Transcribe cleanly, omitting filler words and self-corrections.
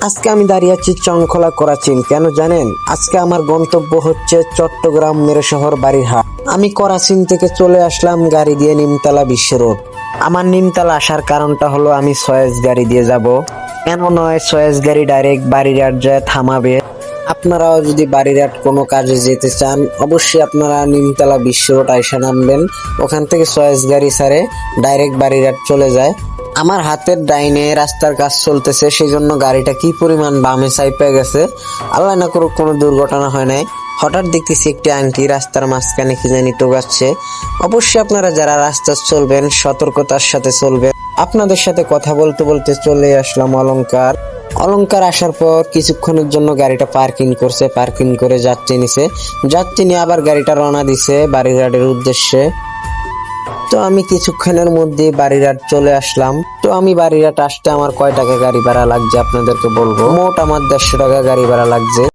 আজকে আমি দাঁড়িয়ে আছি চংখলা করাচিন। কেন জানেন? আজকে আমার গন্তব্য হচ্ছে চট্টগ্রাম মেরে শহর বাড়িরহাট। আমি করাচিন থেকে চলে আসলাম গাড়ি দিয়ে নিমতলা বিশ্ব রোড। আমার নিমতলা আসার কারণটা হলো আমি সয়েজ গাড়ি দিয়ে যাব। কেন নয়, সয়েজ গাড়ি ডাইরেক্ট বাড়িরহাট যায় থামাবে। আপনারাও যদি বাড়িরহাট কোনো কাজে যেতে চান, অবশ্যই আপনারা নিমতলা বিশ্ব রোড আইসা নামবেন। ওখান থেকে সয়েজ গাড়ি ছাড়ে ডাইরেক্ট বাড়িরহাট চলে যায়। আমার হাতের ডাইনে রাস্তার কাজ চলতেছে, সেই জন্য গাড়িটা কি পরিমাণ বামে চাইপে গেছে। আল্লাহ না করুক কোনো দুর্ঘটনা হয় নাই। হঠাৎ দেখতেছি একটি আংটি রাস্তার মাঝখানে কি জানি টোকাচ্ছে। অবশ্যই আপনারা যারা রাস্তা চলবেন সতর্কতার সাথে চলবেন। আপনাদের সাথে কথা বলতে বলতে চলে আসলাম অলংকার। অলংকার আসার পর কিছুক্ষণের জন্য গাড়িটা পার্কিং করছে, পার্কিং করে যাত্রী নিছে। যাত্রী নিয়ে আবার গাড়িটা রওনা দিছে বাড়িরহাটের উদ্দেশ্যে। তো আমি কিছুক্ষণের মধ্যে বাড়িরহাট চলে আসলাম। তো আমি বাড়িরহাট আসতে আমার কয় টাকা গাড়ি ভাড়া লাগছে আপনাদেরকে বলবো। মোট আমার 150 টাকা গাড়ি ভাড়া লাগছে।